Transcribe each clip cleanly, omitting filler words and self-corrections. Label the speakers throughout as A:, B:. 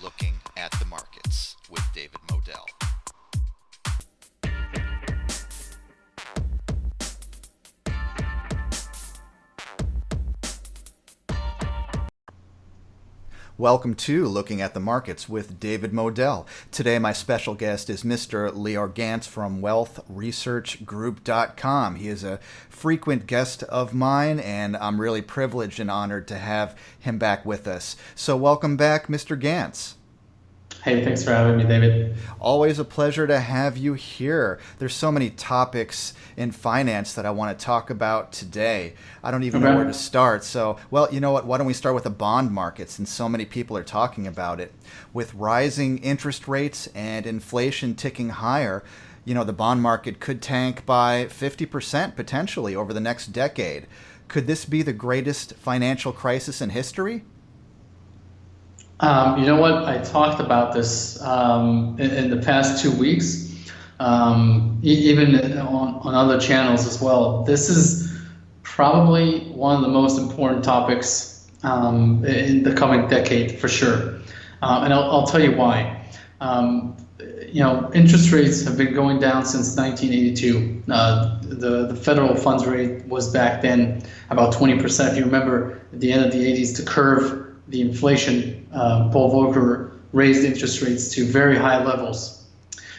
A: Looking at the Markets with David Modell.
B: Welcome to Looking at the Markets with David Modell. Today my special guest is Mr. Lior Gantz from wealthresearchgroup.com. He is a frequent guest of mine, and I'm really privileged and honored to have him back with us. So welcome back, Mr. Gantz.
C: Hey, thanks for having me, David.
B: Always a pleasure to have you here. There's so many topics in finance that I want to talk about today. I don't even know where to start. So, well, you know what? Why don't we start with the bond market, since so many people are talking about it. With rising interest rates and inflation ticking higher, the bond market could tank by 50% potentially over the next decade. Could this be the greatest financial crisis in history?
C: You know what? I talked about this in the past 2 weeks, even on other channels as well. This is probably one of the most important topics in the coming decade for sure. And I'll tell you why. Interest rates have been going down since 1982. The federal funds rate was back then about 20%. If you remember, at the end of the 80s, to curve the inflation, Paul Volcker raised interest rates to very high levels.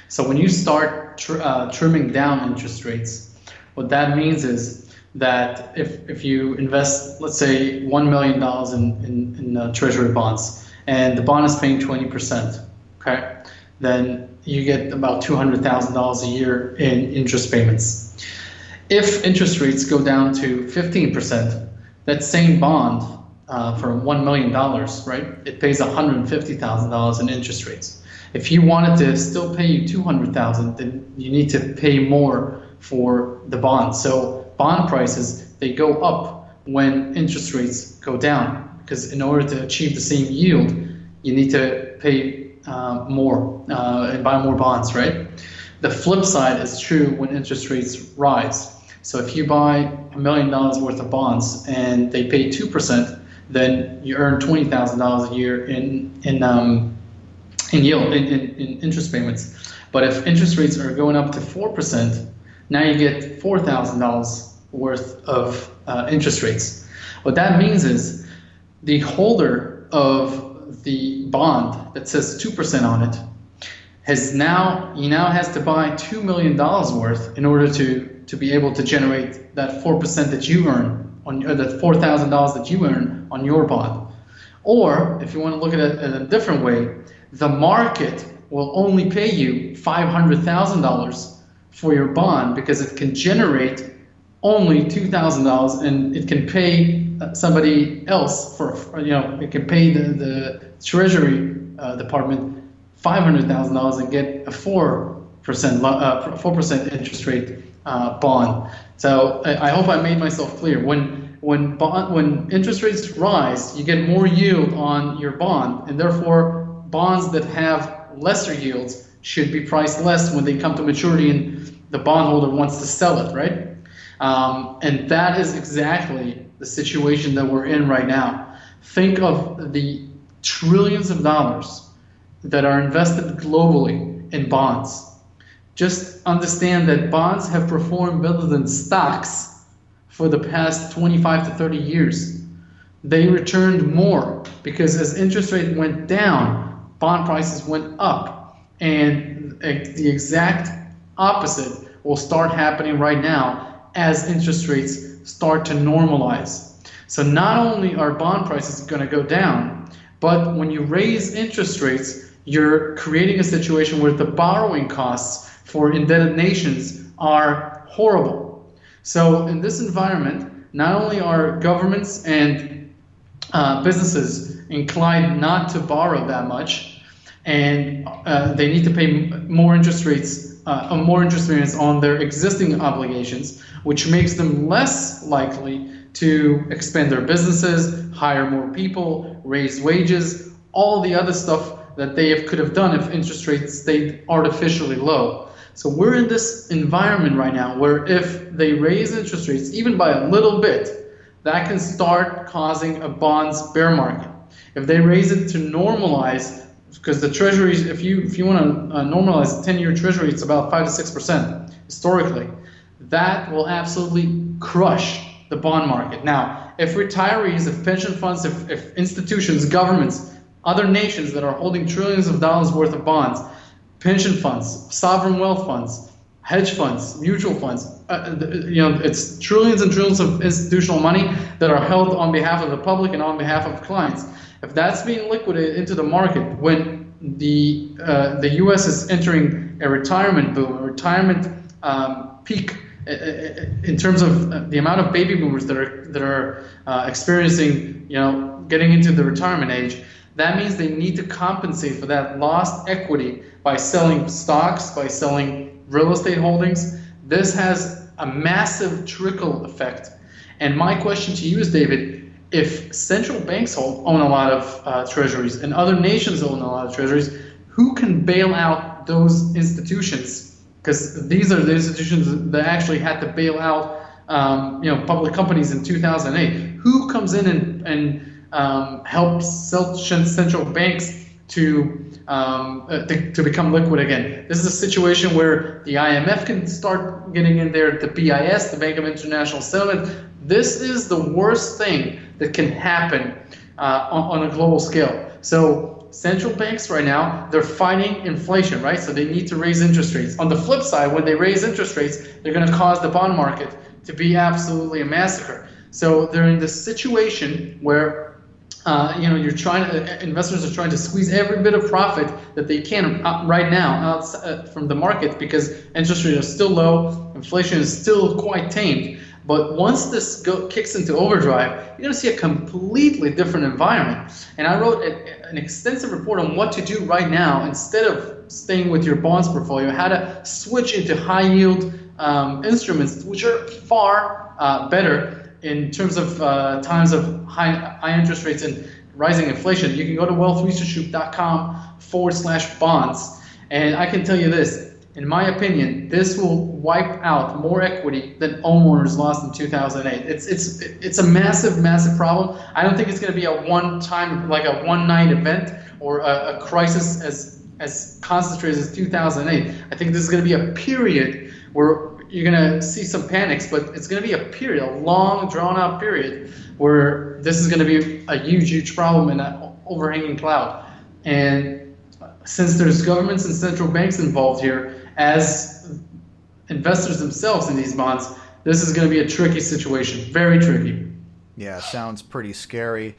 C: So when you start trimming down interest rates, what that means is that if you invest, let's say, $1 million in treasury bonds, and the bond is paying 20%, okay, then you get about $200,000 a year in interest payments. If interest rates go down to 15%, that same bond for $1 million, right? It pays $150,000 in interest rates. If you wanted to still pay you $200,000, then you need to pay more for the bond. So bond prices, they go up when interest rates go down, because in order to achieve the same yield, you need to pay more and buy more bonds, right? The flip side is true when interest rates rise. So if you buy $1 million worth of bonds and they pay 2%, then you earn $20,000 a year in yield, in interest payments. But if interest rates are going up to 4%, now you get $4,000 worth of interest rates. What that means is the holder of the bond that says 2% on it he now has to buy $2 million worth in order to be able to generate that 4% that you earn or the $4,000 that you earn on your bond. Or if you want to look at it in a different way, the market will only pay you $500,000 for your bond because it can generate only $2,000, and it can pay somebody else it can pay the Treasury Department $500,000 and get a 4% interest rate bond. So I hope I made myself clear. When interest rates rise, you get more yield on your bond, and therefore bonds that have lesser yields should be priced less when they come to maturity and the bondholder wants to sell it, right? And that is exactly the situation that we're in right now. Think of the trillions of dollars that are invested globally in bonds. Just understand that bonds have performed better than stocks for the past 25 to 30 years. They returned more because as interest rate went down, bond prices went up. And the exact opposite will start happening right now as interest rates start to normalize. So not only are bond prices going to go down, but when you raise interest rates, you're creating a situation where the borrowing costs for indebted nations are horrible. So in this environment, not only are governments and businesses inclined not to borrow that much, and they need to pay more interest rates on their existing obligations, which makes them less likely to expand their businesses, hire more people, raise wages, all the other stuff that they could have done if interest rates stayed artificially low. So we're in this environment right now where if they raise interest rates even by a little bit, that can start causing a bonds bear market. If they raise it to normalize because the treasuries, if you want to normalize the 10-year treasury, it's about 5 to 6% historically. That will absolutely crush the bond market. Now, if retirees, if pension funds, if institutions, governments, other nations that are holding trillions of dollars worth of bonds, pension funds, sovereign wealth funds, hedge funds, mutual funds, it's trillions and trillions of institutional money that are held on behalf of the public and on behalf of clients. If that's being liquidated into the market when the U.S. is entering a retirement boom, a retirement peak in terms of the amount of baby boomers that are experiencing, getting into the retirement age, that means they need to compensate for that lost equity by selling stocks, by selling real estate holdings. This has a massive trickle effect. And my question to you is, David, if central banks own a lot of treasuries and other nations own a lot of treasuries, who can bail out those institutions? Because these are the institutions that actually had to bail out public companies in 2008. Who comes in and helps central banks to become liquid again? This is a situation where the IMF can start getting in there, the BIS, the Bank of International Settlement. This is the worst thing that can happen on a global scale. So central banks right now, they're fighting inflation, right? So they need to raise interest rates. On the flip side, when they raise interest rates, they're going to cause the bond market to be absolutely a massacre. So they're in this situation where investors are trying to squeeze every bit of profit that they can right now from the market, because interest rates are still low, inflation is still quite tamed. But once this kicks into overdrive, you're going to see a completely different environment. And I wrote an extensive report on what to do right now instead of staying with your bonds portfolio, how to switch into high yield instruments, which are far better in terms of times of high interest rates and rising inflation. You can go to wealthresearchgroup.com/bonds. And I can tell you this, in my opinion, this will wipe out more equity than homeowners lost in 2008. It's a massive, massive problem. I don't think it's going to be a one-time, like a one-night event or a crisis as concentrated as 2008. I think this is going to be a period where you're going to see some panics, but it's going to be a period, a long, drawn-out period, where this is going to be a huge, huge problem and an overhanging cloud. And since there's governments and central banks involved here, as investors themselves in these bonds, this is going to be a tricky situation, very tricky.
B: Yeah, sounds pretty scary.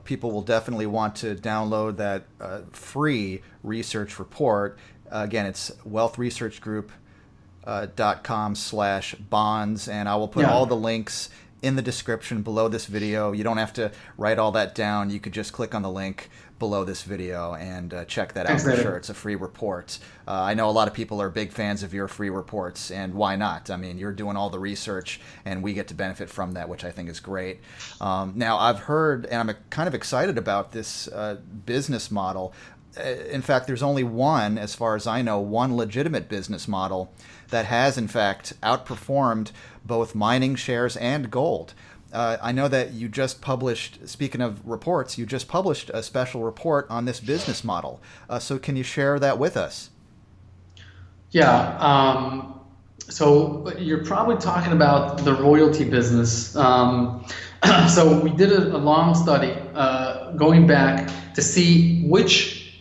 B: People will definitely want to download that free research report. Again, it's wealthresearchgroup.com/bonds, and I will put all the links in the description below this video. You don't have to write all that down. You could just click on the link below this video and check that out for sure. It's a free report. I know a lot of people are big fans of your free reports, and why not? I mean, you're doing all the research, and we get to benefit from that, which I think is great. Now, I've heard, and I'm kind of excited about this business model. In fact, there's only one, as far as I know, one legitimate business model that has, in fact, outperformed both mining shares and gold. I know that you just published, speaking of reports, you just published a special report on this business model. So can you share that with us?
C: Yeah. So you're probably talking about the royalty business. So we did a long study going back to see which,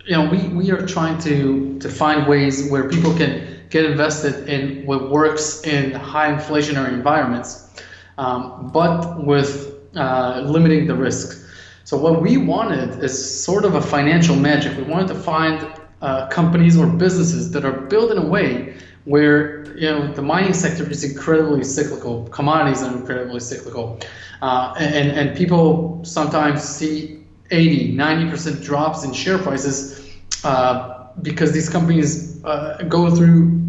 C: we are trying to find ways where people can get invested in what works in high inflationary environments. But with limiting the risk. So what we wanted is sort of a financial magic. We wanted to find companies or businesses that are built in a way where the mining sector is incredibly cyclical, commodities are incredibly cyclical, and people sometimes see 80-90% drops in share prices because these companies go through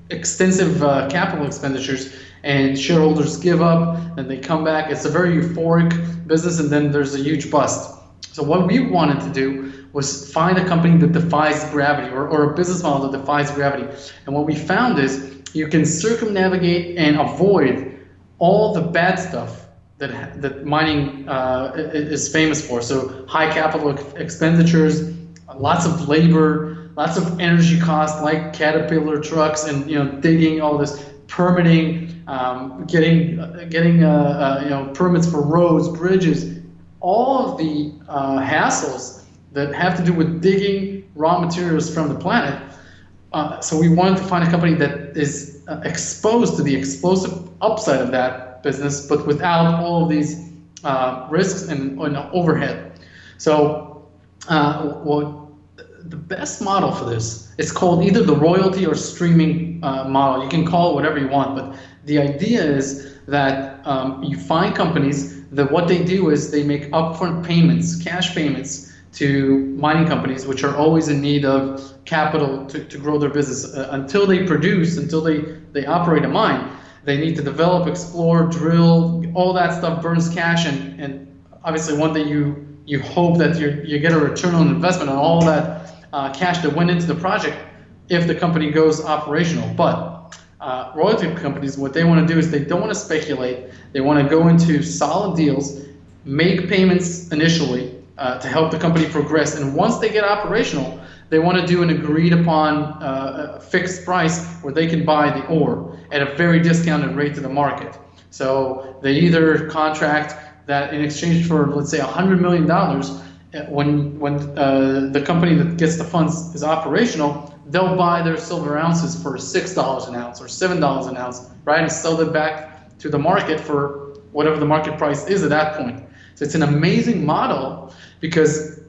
C: extensive capital expenditures, and shareholders give up and they come back. It's a very euphoric business, and then there's a huge bust. So what we wanted to do was find a company that defies gravity, or a business model that defies gravity. And what we found is you can circumnavigate and avoid all the bad stuff that mining is famous for. So high capital expenditures, lots of labor, lots of energy costs, like Caterpillar trucks, and digging, all this permitting, getting permits for roads, bridges, all of the hassles that have to do with digging raw materials from the planet. So we wanted to find a company that is exposed to the explosive upside of that business, but without all of these risks and overhead. So the best model for this, it's called either the royalty or streaming model. You can call it whatever you want, but the idea is that you find companies that what they do is they make upfront payments, cash payments, to mining companies, which are always in need of capital to grow their business. Until they produce, until they operate a mine, they need to develop, explore, drill, all that stuff burns cash, and obviously one day you hope that you get a return on investment on all that cash that went into the project if the company goes operational. But royalty companies, what they want to do is they don't want to speculate. They want to go into solid deals, make payments initially, to help the company progress, and once they get operational, they want to do an agreed upon fixed price where they can buy the ore at a very discounted rate to the market. So they either contract that in exchange for, let's say, $100 million, when the company that gets the funds is operational, they'll buy their silver ounces for $6 an ounce or $7 an ounce, right, and sell them back to the market for whatever the market price is at that point. So it's an amazing model, because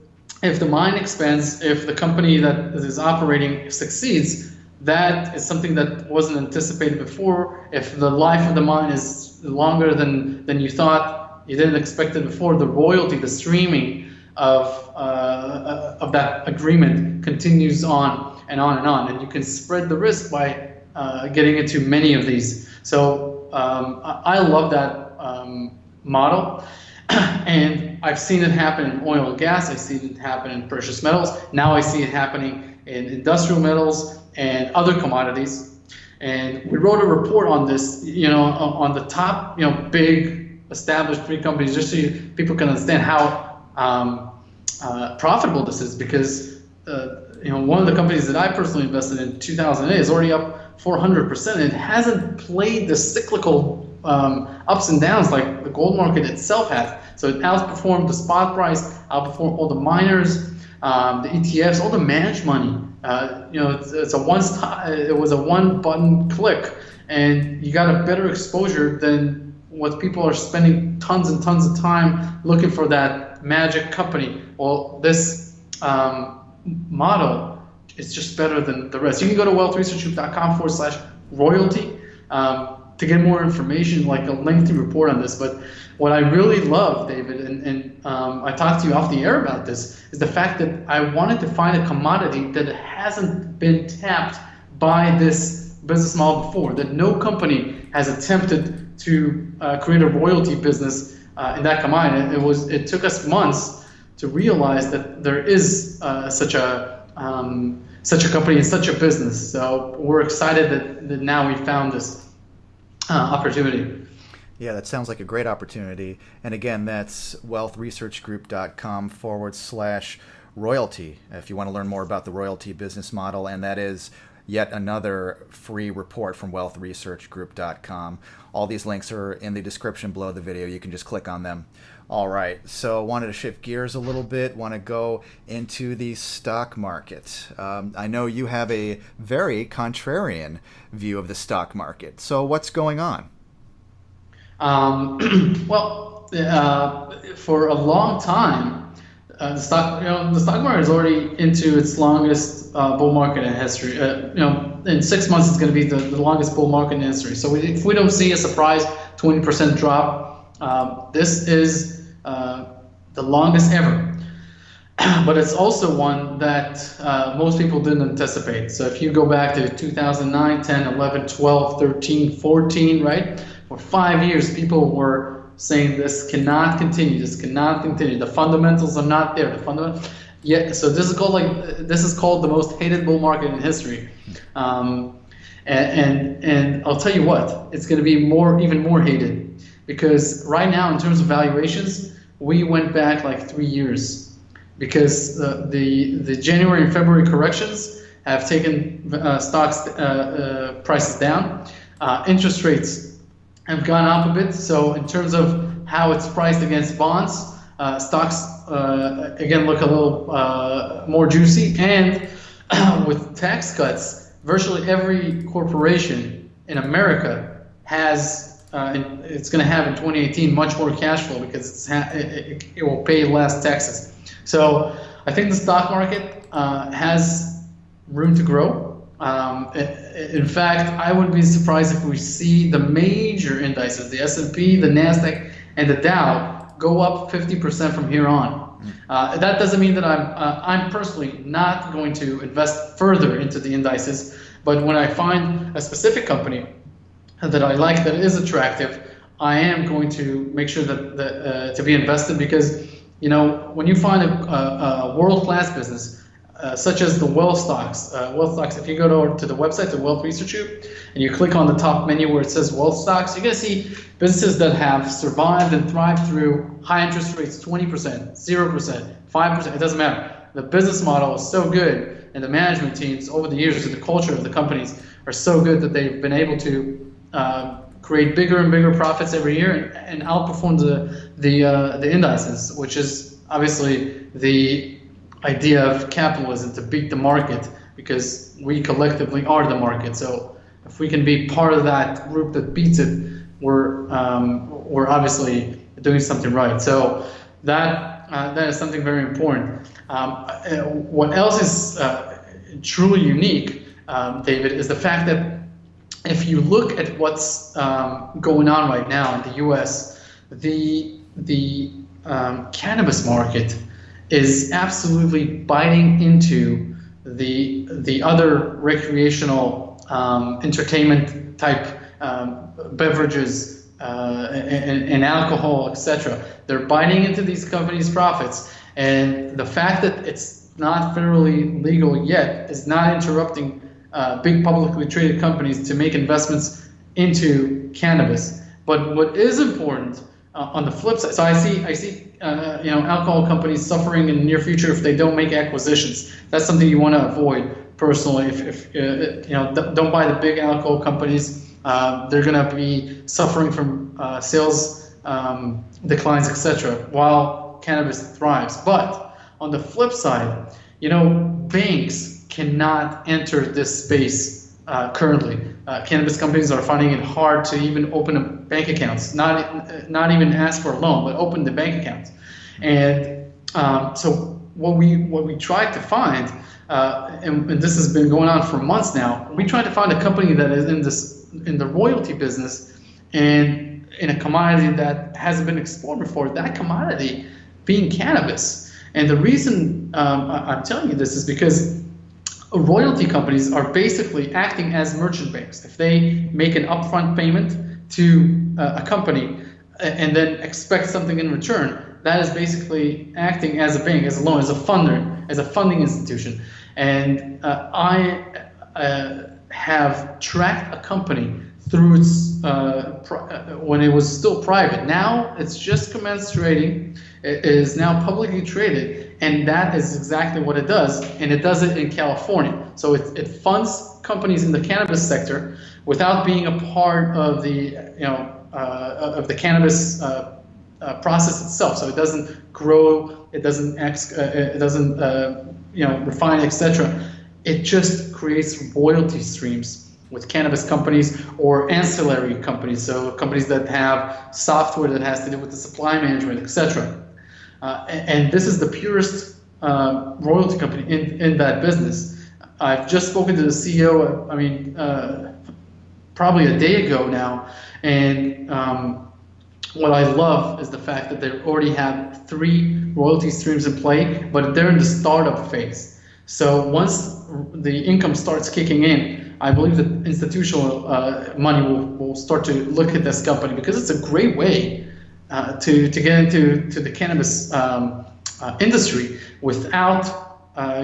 C: if the mine expands, if the company that is operating succeeds, that is something that wasn't anticipated before. If the life of the mine is longer than you thought, you didn't expect it before, the royalty, the streaming of that agreement continues on and on and on, and you can spread the risk by getting into many of these. So I love that model. And I've seen it happen in oil and gas. I've seen it happen in precious metals. Now I see it happening in industrial metals and other commodities. And we wrote a report on this, on the top, big established big companies, just so people can understand how profitable this is. Because one of the companies that I personally invested in 2008 is already up 400%. It hasn't played the cyclical ups and downs like the gold market itself has. So it outperformed the spot price, outperformed all the miners, the ETFs, all the managed money. It was a one-button click, and you got a better exposure than what people are spending tons and tons of time looking for that magic company. Well, this model is just better than the rest. You can go to wealthresearchgroup.com/royalty. To get more information, like a lengthy report on this. But what I really love, David, and I talked to you off the air about this, is the fact that I wanted to find a commodity that hasn't been tapped by this business model before, that no company has attempted to create a royalty business in that commodity. It took us months to realize that there is such a company and such a business. So we're excited that now we found this opportunity.
B: Yeah, that sounds like a great opportunity. And again, that's wealthresearchgroup.com/royalty if you want to learn more about the royalty business model. And that is yet another free report from wealthresearchgroup.com. All these links are in the description below the video. You can just click on them. All right, so wanted to shift gears a little bit, want to go into the stock market. I know you have a very contrarian view of the stock market. So what's going on?
C: For a long time, the stock market is already into its longest bull market in history. In 6 months, it's going to be the longest bull market in history. So if we don't see a surprise 20% drop, this is the longest ever. But it's also one that most people didn't anticipate. So if you go back to 2009, 10, 11, 12, 13, 14, right? For 5 years, people were saying this cannot continue. This cannot continue. The fundamentals are not there. So this is called the most hated bull market in history. And I'll tell you what, it's going to be even more hated, because right now, in terms of valuations, we went back like 3 years. because the January and February corrections have taken stocks prices down. Interest rates have gone up a bit, so in terms of how it's priced against bonds, stocks again look a little more juicy. And with tax cuts, virtually every corporation in America has, it's going to have in 2018 much more cash flow because it will pay less taxes. So I think the stock market has room to grow. In fact, I would be surprised if we see the major indices, the S&P, the NASDAQ, and the Dow, go up 50% from here on. That doesn't mean that I'm personally not going to invest further into the indices, but when I find a specific company that I like, that is attractive, I am going to make sure that to be invested, because when you find a world-class business, such as the wealth stocks. If you go to the website, the Wealth Research Group, and you click on the top menu where it says wealth stocks, you're going to see businesses that have survived and thrived through high interest rates, 20%, 0%, 5%, it doesn't matter. The business model is so good, and the management teams over the years, and the culture of the companies are so good that they've been able to create bigger and bigger profits every year and outperform the indices, which is obviously the idea of capitalism, to beat the market, because we collectively are the market. So if we can be part of that group that beats it, we're obviously doing something right. So that is something very important. What else is truly unique, David, is the fact that if you look at what's going on right now in the U.S., the cannabis market is absolutely biting into the other recreational entertainment type beverages and alcohol, etc. They're biting into these companies' profits, and the fact that it's not federally legal yet is not interrupting big publicly traded companies to make investments into cannabis. But what is important on the flip side, so I see alcohol companies suffering in the near future if they don't make acquisitions. That's something you want to avoid personally. If don't buy the big alcohol companies. They're going to be suffering from sales declines, etc., while cannabis thrives. But on the flip side, banks cannot enter this space currently. Cannabis companies are finding it hard to even open bank accounts, not even ask for a loan, but open the bank accounts. And so what we tried to find, and this has been going on for months now, we tried to find a company that is in the royalty business and in a commodity that hasn't been explored before, that commodity being cannabis. And the reason I'm telling you this is because royalty companies are basically acting as merchant banks. If they make an upfront payment to a company and then expect something in return, that is basically acting as a bank, as a loan, as a funder, as a funding institution. And I have tracked a company through its when it was still private. Now it's just commenced trading. It is now publicly traded, and that is exactly what it does. And it does it in California. So it funds companies in the cannabis sector without being a part of the of the cannabis process itself. So it doesn't grow, it doesn't refine, etc. It just creates royalty streams with cannabis companies or ancillary companies, so companies that have software that has to do with the supply management, etc. And this is the purest royalty company in that business. I've just spoken to the CEO, probably a day ago now, and what I love is the fact that they already have 3 royalty streams in play, but they're in the startup phase. So once the income starts kicking in, I believe that institutional money will start to look at this company, because it's a great way to get into the cannabis industry without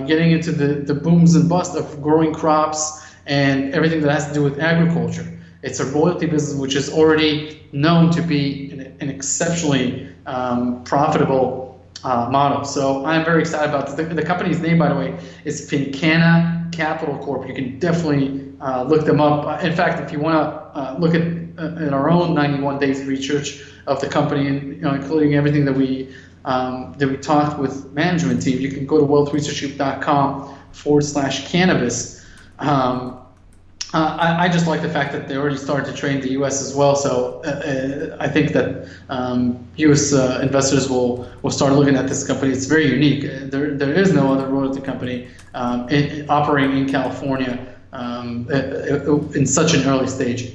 C: getting into the booms and busts of growing crops and everything that has to do with agriculture. It's a royalty business which is already known to be an exceptionally profitable model. So I'm very excited about this. The company's name, by the way, is Canna Capital Corp. You can definitely look them up. In fact, if you want to look at our own 91 days research of the company, and including everything that we talked with management team, you can go to wealthresearchgroup.com/cannabis. I just like the fact that they already started to trade in the U.S. as well. So I think that U.S. investors will start looking at this company. It's very unique. There is no other royalty company operating in California in such an early stage.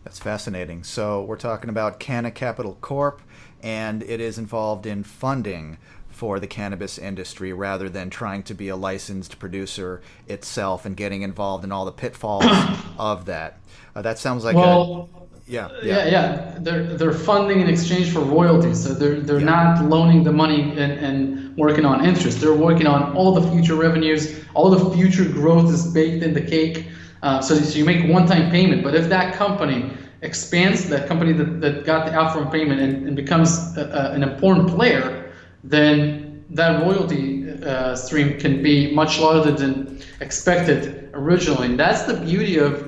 B: That's fascinating. So we're talking about Canna Capital Corp, and it is involved in funding for the cannabis industry rather than trying to be a licensed producer itself and getting involved in all the pitfalls of that. That sounds like
C: yeah. They're funding in exchange for royalties. So they're not loaning the money and working on interest. They're working on all the future revenues, all the future growth is baked in the cake. So you make one-time payment, but if that company expands, that company that got the upfront payment and becomes an important player, then that royalty stream can be much larger than expected originally. And that's the beauty of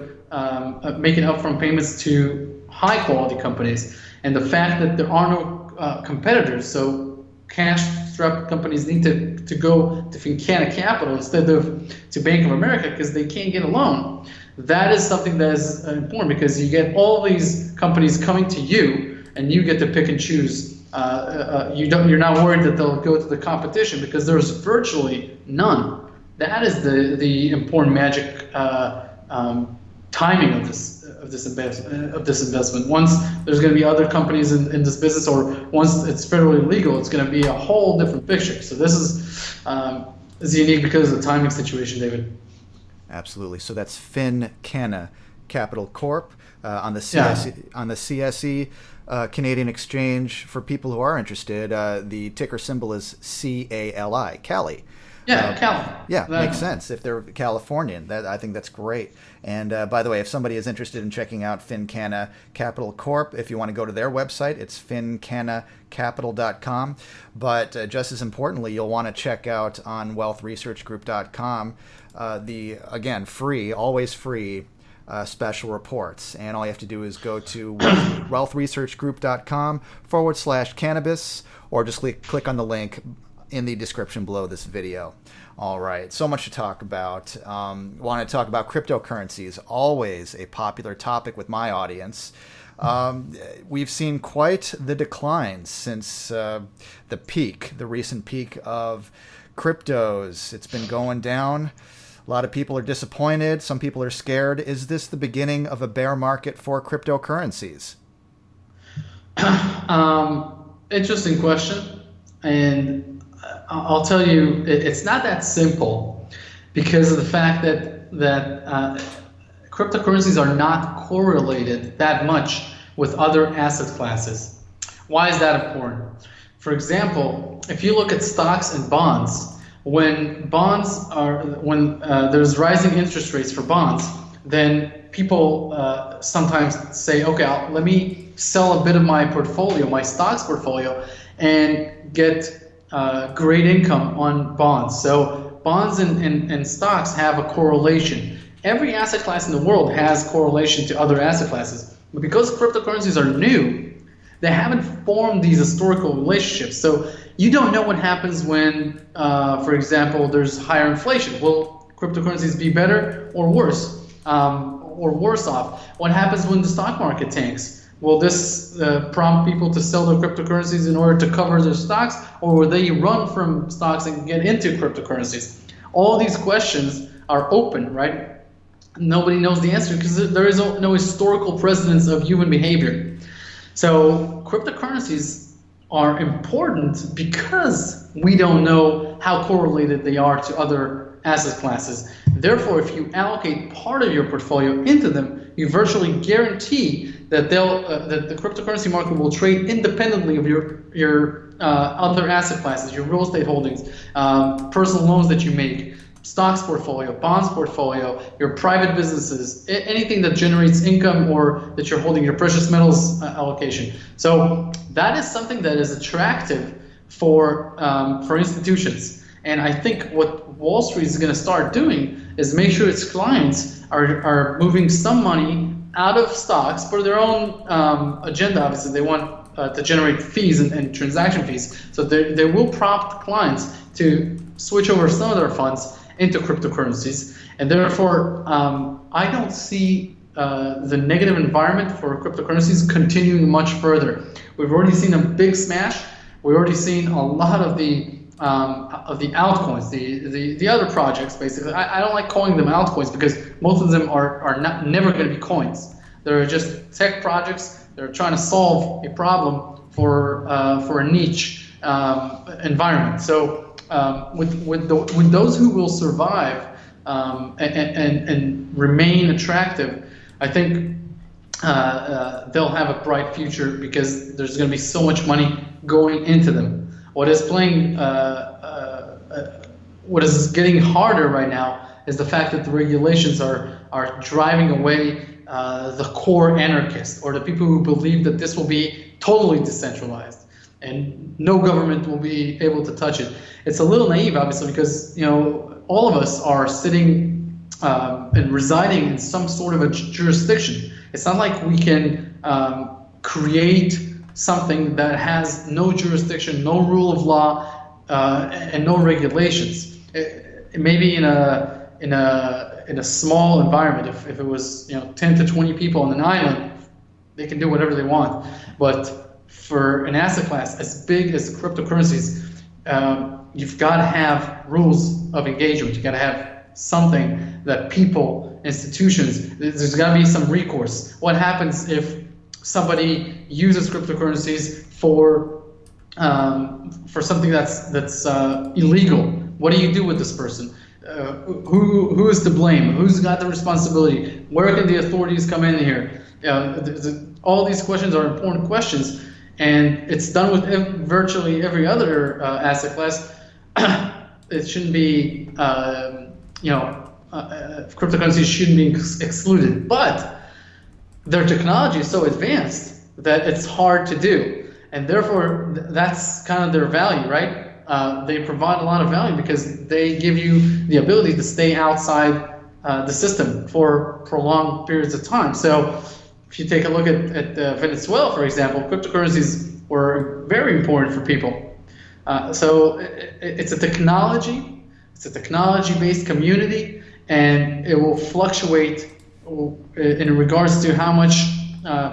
C: making upfront payments to high-quality companies, and the fact that there are no competitors. So cash-strapped companies need to go to Canna Capital instead of to Bank of America because they can't get a loan. That is something that is important because you get all these companies coming to you, and you get to pick and choose. You're not worried that they'll go to the competition because there's virtually none. That is the important magic timing of this investment. Once there's going to be other companies in this business, or once it's federally legal, it's going to be a whole different picture. So this is unique because of the timing situation, David.
B: Absolutely. So that's Canna Capital Corp on the CSE. Canadian exchange. For people who are interested, the ticker symbol is CALI, Cali.
C: Yeah, Cali.
B: Yeah, makes sense. If they're Californian, I think that's great. And by the way, if somebody is interested in checking out Canna Capital Corp, if you want to go to their website, it's fincannacapital.com. But just as importantly, you'll want to check out on wealthresearchgroup.com again, free, always free, special reports. And all you have to do is go to wealthresearchgroup.com/cannabis, or just click on the link in the description below this video. All right, so much to talk about. Want to talk about cryptocurrencies, always a popular topic with my audience. We've seen quite the decline since the recent peak of cryptos. It's been going down. A lot of people are disappointed. Some people are scared. Is this the beginning of a bear market for cryptocurrencies?
C: Interesting question. And I'll tell you, it's not that simple because of the fact that cryptocurrencies are not correlated that much with other asset classes. Why is that important? For example, if you look at stocks and bonds, when there's rising interest rates for bonds, then people sometimes say, okay, let me sell a bit of my portfolio, my stocks portfolio, and get great income on bonds. So bonds and stocks have a correlation. Every asset class in the world has correlation to other asset classes. But because cryptocurrencies are new, they haven't formed these historical relationships. So you don't know what happens when, for example, there's higher inflation. Will cryptocurrencies be better or worse off? What happens when the stock market tanks? Will this prompt people to sell their cryptocurrencies in order to cover their stocks, or will they run from stocks and get into cryptocurrencies? All these questions are open, right? Nobody knows the answer because there is no historical precedence of human behavior. So cryptocurrencies are important because we don't know how correlated they are to other asset classes. Therefore, if you allocate part of your portfolio into them, you virtually guarantee that that the cryptocurrency market will trade independently of your other asset classes, your real estate holdings, personal loans that you make, stocks portfolio, bonds portfolio, your private businesses, anything that generates income or that you're holding, your precious metals allocation. So that is something that is attractive for institutions. And I think what Wall Street is going to start doing is make sure its clients are moving some money out of stocks for their own agenda. Obviously, they want to generate fees and transaction fees. So they will prompt clients to switch over some of their funds into cryptocurrencies. And therefore, I don't see the negative environment for cryptocurrencies continuing much further. We've already seen a big smash. We've already seen a lot of the altcoins, the other projects. Basically, I don't like calling them altcoins because most of them are never going to be coins. They're just tech projects. They're trying to solve a problem for a niche environment. So with those who will survive and remain attractive, I think they'll have a bright future because there's going to be so much money going into them. What is getting harder right now is the fact that the regulations are driving away the core anarchists or the people who believe that this will be totally decentralized and no government will be able to touch it. It's a little naive, obviously, because all of us are sitting and residing in some sort of a jurisdiction. It's not like we can create something that has no jurisdiction, no rule of law, and no regulations. Maybe in a small environment, if it was 10 to 20 people on an island, they can do whatever they want. But for an asset class as big as cryptocurrencies, you've got to have rules of engagement. You've got to have something that people, institutions, there's got to be some recourse. What happens if somebody uses cryptocurrencies for something that's illegal? What do you do with this person? Who is to blame? Who's got the responsibility? Where can the authorities come in here? All these questions are important questions, and it's done with virtually every other asset class. It shouldn't be, cryptocurrencies shouldn't be excluded, but their technology is so advanced that it's hard to do, and therefore that's kind of their value, right? They provide a lot of value because they give you the ability to stay outside the system for prolonged periods of time. So if you take a look at Venezuela, for example, cryptocurrencies were very important for people. So it's a technology-based community, and it will fluctuate in regards to how much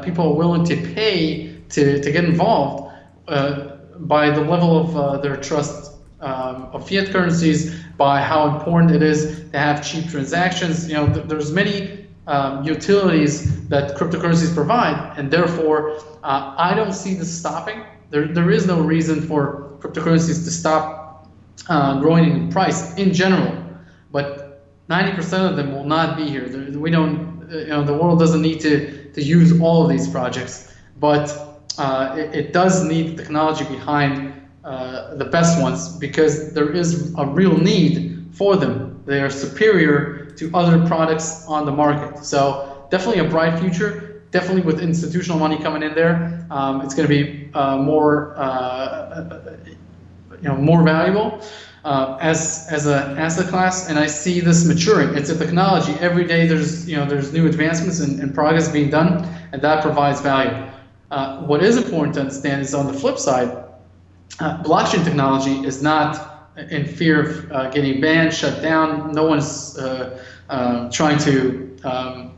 C: people are willing to pay to get involved by the level of their trust of fiat currencies, by how important it is to have cheap transactions. There's many utilities that cryptocurrencies provide, and therefore I don't see this stopping. There is no reason for cryptocurrencies to stop growing in price in general, but 90% of them will not be here. We don't, the world doesn't need to use all of these projects, but it does need the technology behind the best ones because there is a real need for them. They are superior to other products on the market. So definitely a bright future. Definitely with institutional money coming in there, it's going to be more valuable as an asset class. And I see this maturing. It's a technology. Every day there's new advancements and progress being done, and that provides value. What is important to understand is on the flip side, blockchain technology is not in fear of getting banned, shut down. No one's trying to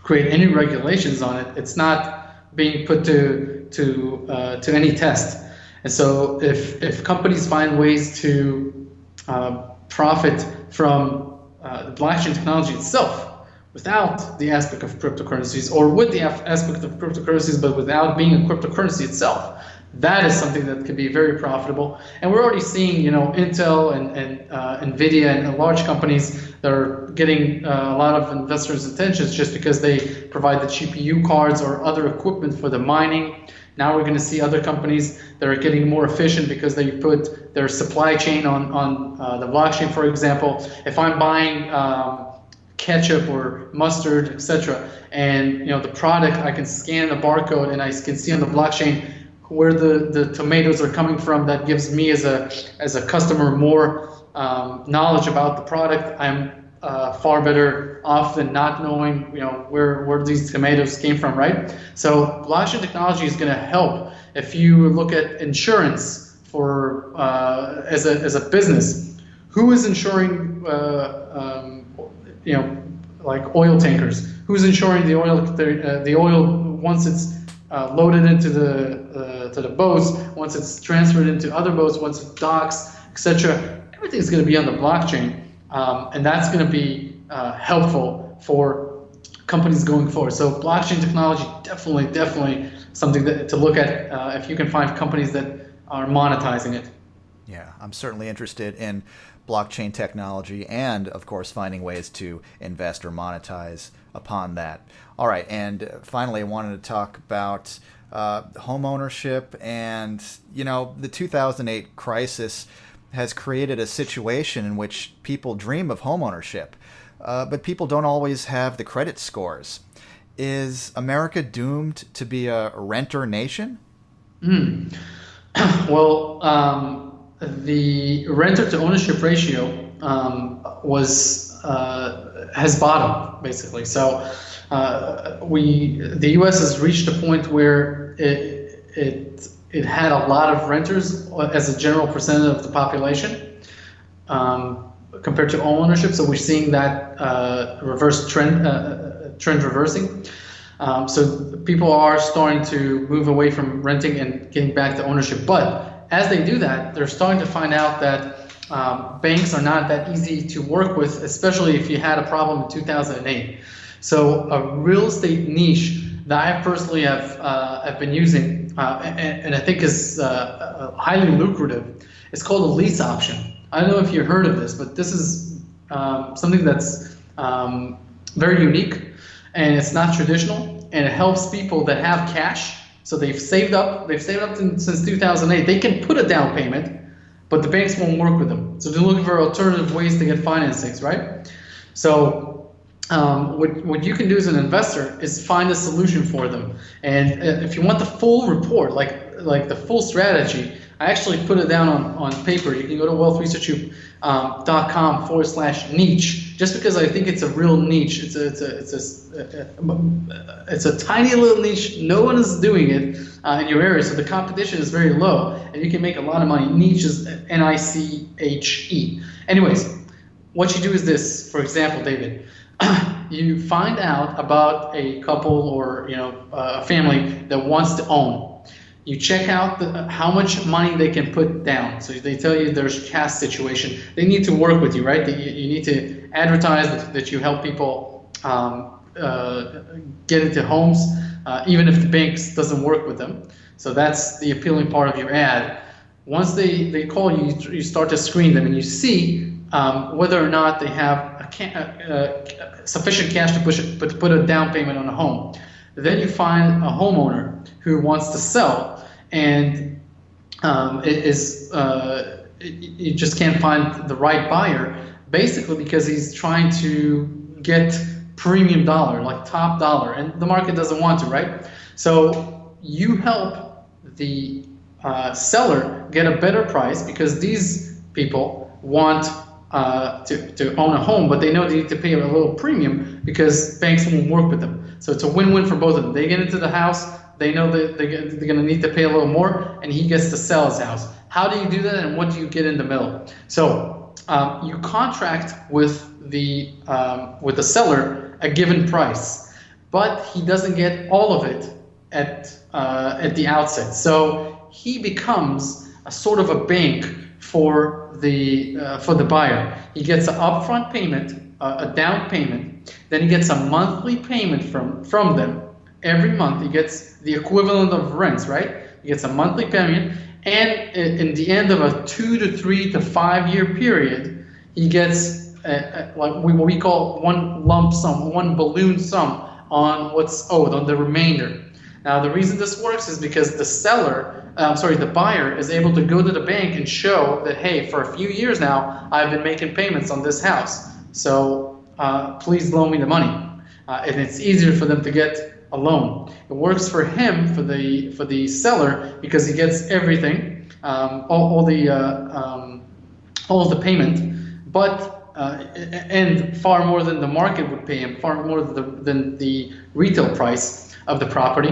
C: create any regulations on it. It's not being put to any test. And so if companies find ways to profit from the blockchain technology itself, without the aspect of cryptocurrencies, or with the aspect of cryptocurrencies but without being a cryptocurrency itself, that is something that can be very profitable. And we're already seeing, Intel and Nvidia and large companies that are getting a lot of investors' attention just because they provide the GPU cards or other equipment for the mining. Now we're going to see other companies that are getting more efficient because they put their supply chain on the blockchain. For example, if I'm buying ketchup or mustard, etc., and the product, I can scan the barcode and I can see on the blockchain where the tomatoes are coming from. That gives me as a customer more knowledge about the product. I'm far better off than not knowing, where these tomatoes came from, right? So blockchain technology is going to help. If you look at insurance for as a business, who is insuring like oil tankers? Who's insuring the oil once it's loaded into the boats, once it's transferred into other boats, once it docks, etc. Everything's going to be on the blockchain, and that's going to be helpful for companies going forward. So blockchain technology definitely something to look at if you can find companies that are monetizing it.
B: Yeah, I'm certainly interested in blockchain technology and, of course, finding ways to invest or monetize upon that. All right, and finally, I wanted to talk about home ownership. And, the 2008 crisis has created a situation in which people dream of home ownership, but people don't always have the credit scores. Is America doomed to be a renter nation?
C: Well, the renter to ownership ratio has bottomed, basically. So the U.S. has reached a point where it had a lot of renters as a general percentage of the population compared to home ownership. So we're seeing that reverse trend reversing. So people are starting to move away from renting and getting back to ownership. But as they do that, they're starting to find out that banks are not that easy to work with, especially if you had a problem in 2008. So a real estate niche that I personally have been using and I think is highly lucrative is called a lease option. I don't know if you've heard of this, but this is something that's very unique, and it's not traditional, and it helps people that have cash. So they've saved up since 2008. They can put a down payment, but the banks won't work with them. So they're looking for alternative ways to get financings, right? So what you can do as an investor is find a solution for them. And if you want the full report, like the full strategy, I actually put it down on paper. You can go to wealthresearchu.com/niche, just because I think it's a real niche. It's a tiny little niche. No one is doing it in your area, so the competition is very low, and you can make a lot of money. Niche is N-I-C-H-E. Anyways, what you do is this. For example, David, you find out about a couple or a family that wants to own. You check out how much money they can put down. So they tell you there's cash situation. They need to work with you, right? You need to advertise that you help people get into homes, even if the banks doesn't work with them. So that's the appealing part of your ad. Once they call you, you start to screen them, and you see whether or not they have sufficient cash to put a down payment on a home. Then you find a homeowner who wants to sell, and you just can't find the right buyer, basically because he's trying to get premium dollar, like top dollar, and the market doesn't want to, right? So you help the seller get a better price, because these people want to own a home, but they know they need to pay a little premium because banks won't work with them. So it's a win-win for both of them. They get into the house, they know that they're going to need to pay a little more, and he gets to sell his house. How do you do that, and what do you get in the middle? So you contract with the seller a given price, but he doesn't get all of it at the outset. So he becomes a sort of a bank for the buyer. He gets an upfront payment, a down payment, then he gets a monthly payment from them. Every month he gets the equivalent of rents, right? He gets a monthly payment, and in the end of a 2 to 3 to 5 year period, he gets what we call one lump sum, one balloon sum on what's owed, on the remainder. Now the reason this works is because the buyer is able to go to the bank and show that, hey, for a few years now, I've been making payments on this house, so please loan me the money. And it's easier for them to get a loan. It works for him, for the seller, because he gets everything, all of the payment, but and far more than the market would pay him, far more than the retail price of the property,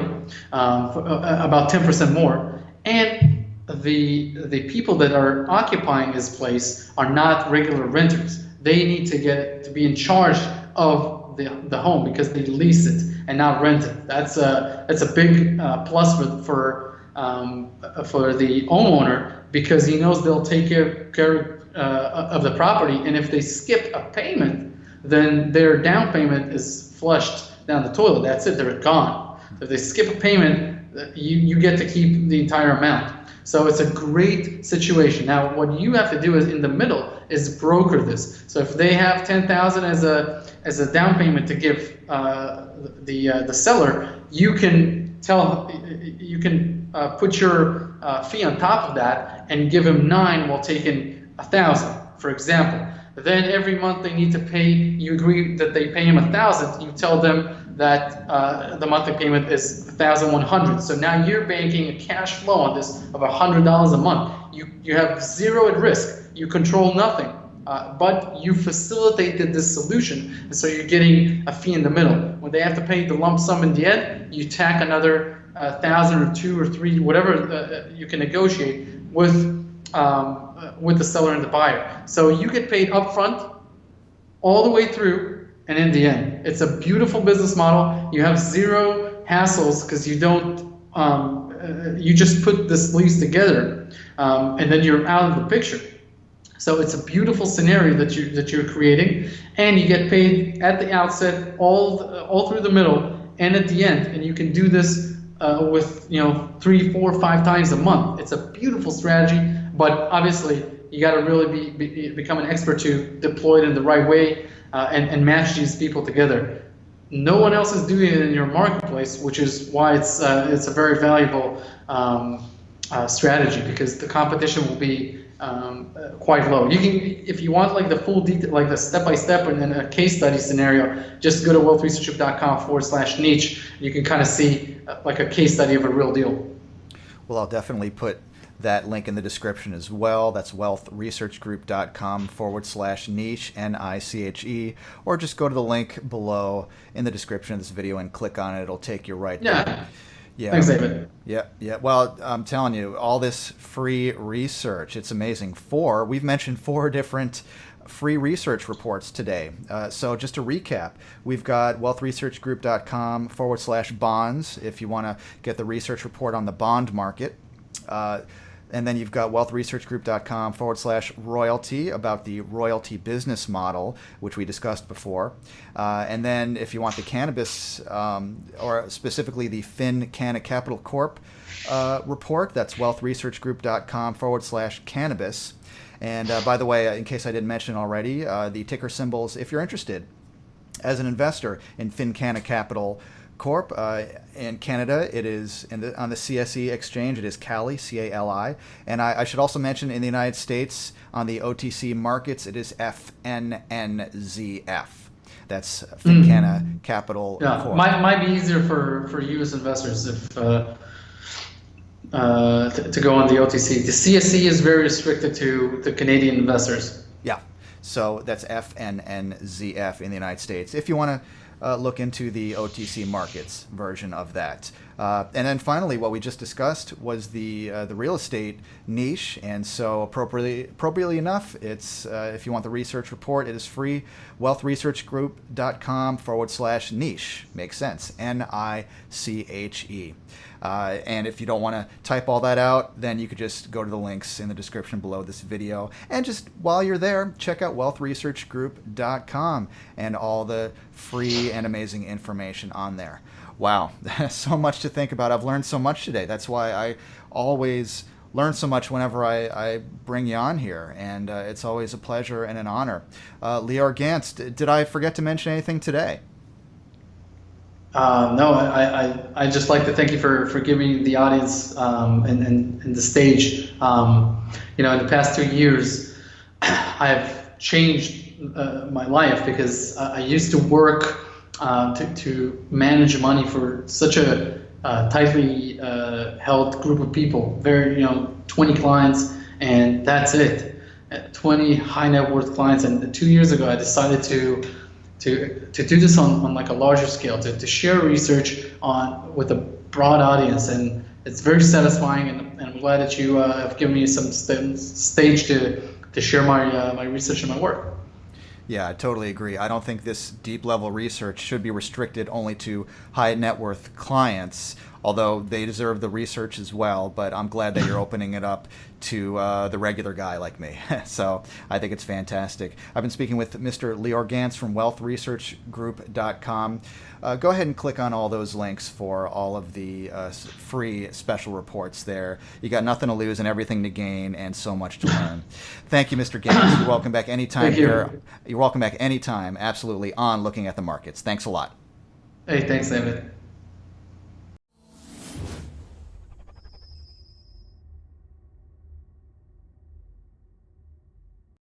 C: about 10% more. And the people that are occupying his place are not regular renters. They need to be in charge of the home because they lease it and not rent it. That's a big plus for the homeowner, because he knows they'll take care of the property, and if they skip a payment, then their down payment is flushed down the toilet. That's it, they're gone. If they skip a payment, you get to keep the entire amount. So it's a great situation. Now, what you have to do is in the middle is broker this. So if they have $10,000 as a down payment to give the seller, you can put your fee on top of that and give him 9 while taking 1,000, for example. Then every month they need to pay. You agree that they pay him 1,000. You tell them that the monthly payment is 1,100. So now you're banking a cash flow on this of $100 a month. You have zero at risk. You control nothing, but you facilitated this solution, and so you're getting a fee in the middle. When they have to pay the lump sum in the end, you tack another 1,000 or 2 or 3, whatever you can negotiate with the seller and the buyer. So you get paid upfront, all the way through, and in the end. It's a beautiful business model. You have zero hassles because you don't. You just put this lease together, and then you're out of the picture. So it's a beautiful scenario that you're creating, and you get paid at the outset, all through the middle, and at the end. And you can do this with 3, 4, 5 times a month. It's a beautiful strategy. But obviously, you got to really become an expert to deploy it in the right way and match these people together. No one else is doing it in your marketplace, which is why it's a very valuable strategy, because the competition will be quite low. You can, if you want like the full detail, like the step-by-step and then a case study scenario, just go to wealthresearchgroup.com/niche. You can kind of see like a case study of a real deal.
B: Well, I'll definitely put that link in the description as well. That's wealthresearchgroup.com/niche, NICHE, or just go to the link below in the description of this video and click on it. It'll take you right there. Yeah.
C: Thanks, David.
B: Yeah. Well, I'm telling you, all this free research, it's amazing. We've mentioned 4 different free research reports today. So just to recap, we've got wealthresearchgroup.com/bonds if you want to get the research report on the bond market. And then you've got wealthresearchgroup.com/royalty about the royalty business model, which we discussed before. And then if you want the cannabis, or specifically the Canna Capital Corp report, that's wealthresearchgroup.com/cannabis. And by the way, in case I didn't mention already, the ticker symbols, if you're interested as an investor in Canna Capital Corp. In Canada, it is on the CSE exchange. It is CALI, CALI. And I should also mention in the United States, on the OTC markets, it is FNNZF. That's Canna Capital Corp.
C: Might be easier for U.S. investors if to go on the OTC. The CSE is very restricted to the Canadian investors.
B: Yeah. So that's FNNZF in the United States. If you want to look into the OTC markets version of that. And then finally, what we just discussed was the real estate niche. And so appropriately enough, it's if you want the research report, it is free. wealthresearchgroup.com/niche. Makes sense. NICHE. And if you don't want to type all that out, then you could just go to the links in the description below this video. And just while you're there, check out wealthresearchgroup.com and all the free and amazing information on there. Wow, so much to think about. I've learned so much today. That's why I always learn so much whenever I bring you on here. And it's always a pleasure and an honor. Lior Gantz, did I forget to mention anything today?
C: No, I just like to thank you for giving the audience and the stage. In the past 2 years, I've changed my life because I used to work to manage money for such a tightly held group of people. 20 clients, and that's it. 20 high net worth clients. And 2 years ago, I decided to do this on like a larger scale, to share research with a broad audience, and it's very satisfying. And I'm glad that you have given me some stage to share my research and my work.
B: Yeah, I totally agree. I don't think this deep level research should be restricted only to high net worth clients, although they deserve the research as well. But I'm glad that you're opening it up to the regular guy like me. So I think it's fantastic. I've been speaking with Mr. Lior Gantz from wealthresearchgroup.com. Go ahead and click on all those links for all of the free special reports there. You got nothing to lose and everything to gain, and so much to learn. Thank you, Mr. Gantz. You're welcome back anytime here. You're welcome back anytime, absolutely, on Looking at the Markets. Thanks a lot.
C: Hey, thanks, David.